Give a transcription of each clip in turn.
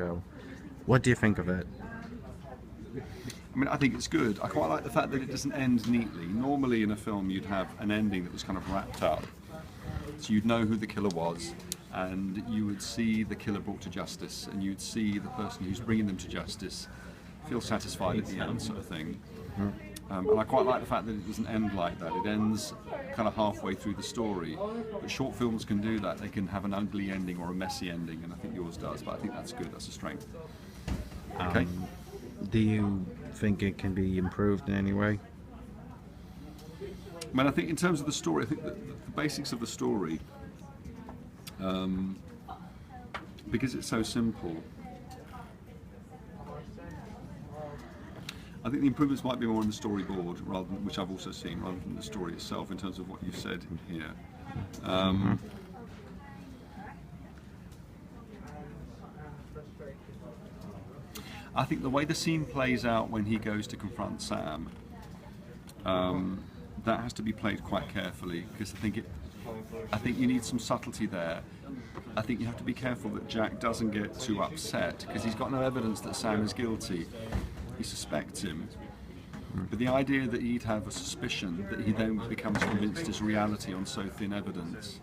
ago. What do you think of it? I mean, I think it's good. I quite like the fact that it doesn't end neatly. Normally in a film you'd have an ending that was kind of wrapped up. So you'd know who the killer was, and you would see the killer brought to justice, and you'd see the person who's bringing them to justice feel satisfied at the end, sort of thing. And I quite like the fact that it doesn't end like that. It ends kind of halfway through the story. But short films can do that. They can have an ugly ending or a messy ending, and I think yours does. But I think that's good. That's a strength. Okay. Do you think it can be improved in any way? I mean, I think in terms of the story, I think that the basics of the story, because it's so simple, I think the improvements might be more in the storyboard, rather than, which I've also seen, rather than the story itself, in terms of what you've said here. I think the way the scene plays out when he goes to confront Sam, that has to be played quite carefully, because I think you need some subtlety there. I think you have to be careful that Jack doesn't get too upset, because he's got no evidence that Sam is guilty. He suspects him, but the idea that he'd have a suspicion that he then becomes convinced is reality on so thin evidence,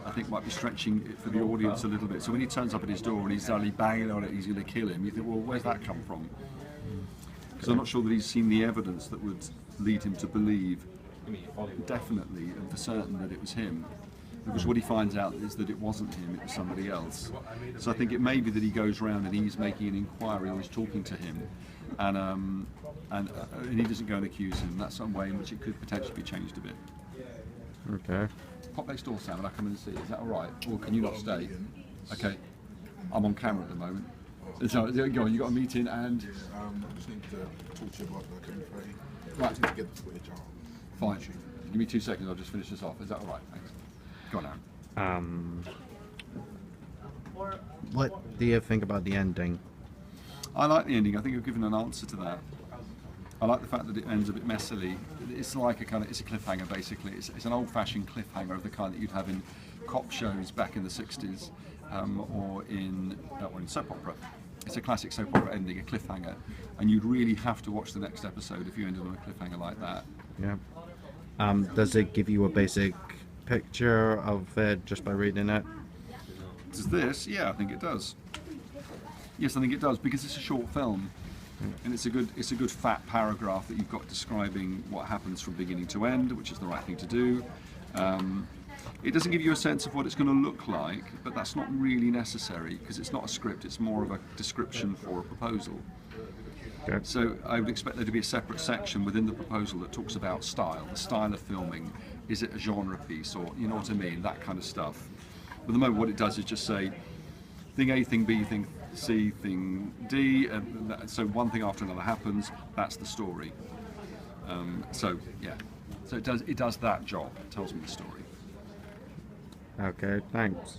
I think might be stretching it for the audience a little bit. So when he turns up at his door and he's suddenly banging on it, he's going to kill him, you think, well, where's that come from? Because I'm not sure that he's seen the evidence that would lead him to believe definitely and for certain that it was him. Because what he finds out is that it wasn't him, it was somebody else. So I think it may be that he goes around and he's making an inquiry or he's talking to him, and he doesn't go and accuse him. That's some way in which it could potentially be changed a bit. Okay. Pop next door, Sam, and I'll come in and see. Is that all right? Or can you not stay? Okay. I'm on camera at the moment. So, go on, you got a meeting and... I just need to talk to you about the Kevin Frey. Right. I need to get the footage out. Fine. Give me 2 seconds, I'll just finish this off. Is that all right? Thanks. Go on, Aaron. What do you think about the ending? I like the ending. I think you've given an answer to that. I like the fact that it ends a bit messily. It's like it's a cliffhanger, basically. It's an old-fashioned cliffhanger of the kind that you'd have in cop shows back in the 60s, or in soap opera. It's a classic soap opera ending, a cliffhanger, and you'd really have to watch the next episode if you ended on a cliffhanger like that. Yeah. Does it give you a basic picture of it just by reading it? Does this? Yeah, I think it does. Yes, I think it does, because it's a short film, and it's a good fat paragraph that you've got describing what happens from beginning to end, which is the right thing to do. It doesn't give you a sense of what it's going to look like, but that's not really necessary, because it's not a script, it's more of a description for a proposal. Okay. So I would expect there to be a separate section within the proposal that talks about style, the style of filming. Is it a genre piece, or, you know what I mean, that kind of stuff. But at the moment what it does is just say thing A, thing B, thing C, thing D, and so one thing after another happens. That's the story. So yeah, so it does that job. It tells me the story. Okay, thanks.